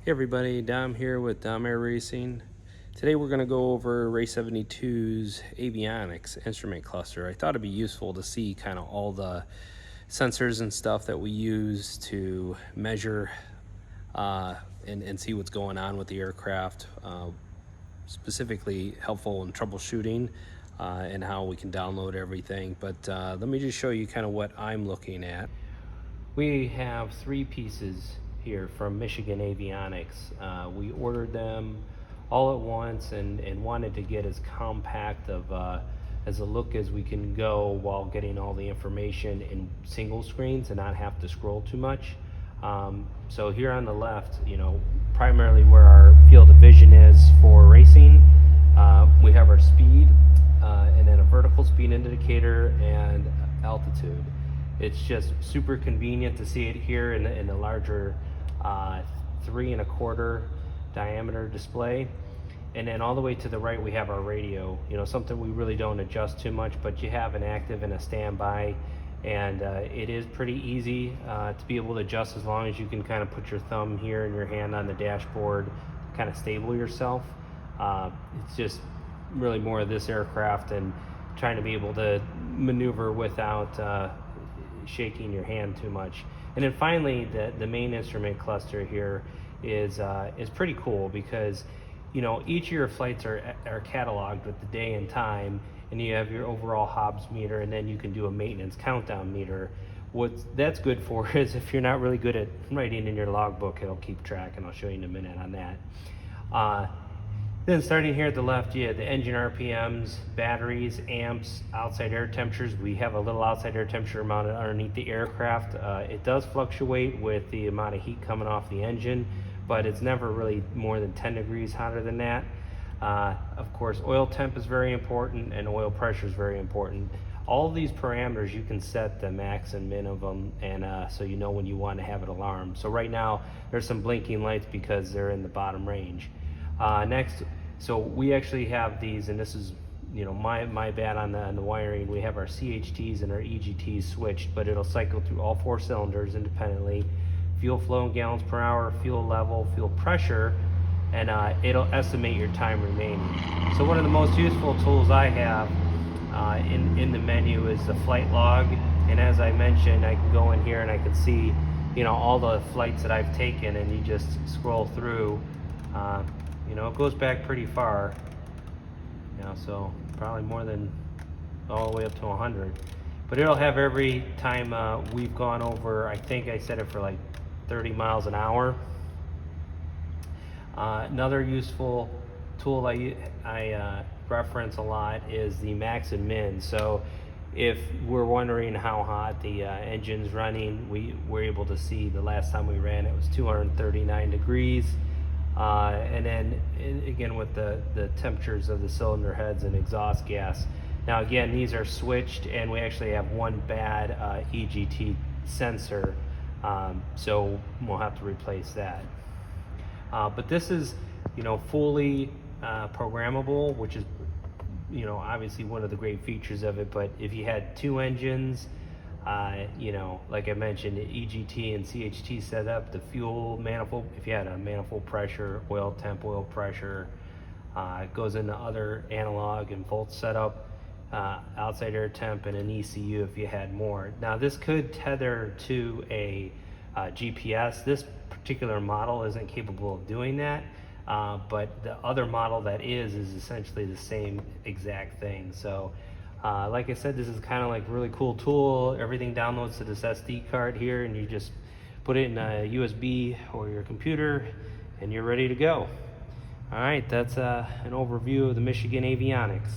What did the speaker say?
Hey everybody, Dom here with Dom Air Racing. Today we're going to go over Race 72's avionics instrument cluster. I thought it'd be useful to see kind of all the sensors and stuff that we use to measure and see what's going on with the aircraft, specifically helpful in troubleshooting and how we can download everything. But let me just show you kind of what I'm looking at. We have three pieces here from Michigan Avionics. We ordered them all at once and wanted to get as compact of as a look as we can go while getting all the information in single screens and not have to scroll too much. So here on the left, primarily where our field of vision is for racing, we have our speed and then a vertical speed indicator and altitude. It's just super convenient to see it here in the larger 3 1/4 diameter display. And then all the way to the right we have our radio, something we really don't adjust too much, but you have an active and a standby, and it is pretty easy to be able to adjust as long as you can kind of put your thumb here and your hand on the dashboard to kind of stable yourself. It's just really more of this aircraft and trying to be able to maneuver without shaking your hand too much. And then finally, the main instrument cluster here is pretty cool because each of your flights are cataloged with the day and time, and you have your overall Hobbs meter, and then you can do a maintenance countdown meter. What that's good for is if you're not really good at writing in your logbook, it'll keep track, and I'll show you in a minute on that. Then starting here at the left, you have the engine RPMs, batteries, amps, outside air temperatures. We have a little outside air temperature mounted underneath the aircraft. It does fluctuate with the amount of heat coming off the engine, but it's never really more than 10 degrees hotter than that. Of course, oil temp is very important and oil pressure is very important. All of these parameters, you can set the max and min of them, and so you know when you want to have it alarm. So right now, there's some blinking lights because they're in the bottom range. Next, so we actually have these, and this is my bad on the wiring. We have our CHTs and our EGTs switched, but it'll cycle through all 4 cylinders independently. Fuel flow in gallons per hour, fuel level, fuel pressure, and it'll estimate your time remaining. So one of the most useful tools I have in the menu is the flight log, and as I mentioned, I can go in here and I can see all the flights that I've taken, and you just scroll through. It goes back pretty far, so probably more than all the way up to 100. But it'll have every time we've gone over, I think I set it for like 30 miles an hour. Another useful tool I reference a lot is the max and min. So if we're wondering how hot the engine's running, we're able to see the last time we ran it was 239 degrees. And then again with the temperatures of the cylinder heads and exhaust gas. Now again, these are switched, and we actually have one bad EGT sensor, so we'll have to replace that. But this is fully programmable, which is obviously one of the great features of it. But if you had 2 engines, like I mentioned, the EGT and CHT setup, the fuel manifold, if you had a manifold pressure, oil temp, oil pressure, it goes into other analog and volt setup, outside air temp, and an ECU if you had more. Now this could tether to a GPS. This particular model isn't capable of doing that, but the other model that is essentially the same exact thing. So like I said, this is kind of like a really cool tool. Everything downloads to this SD card here, and you just put it in a USB or your computer, and you're ready to go. All right, that's an overview of the Michigan Avionics.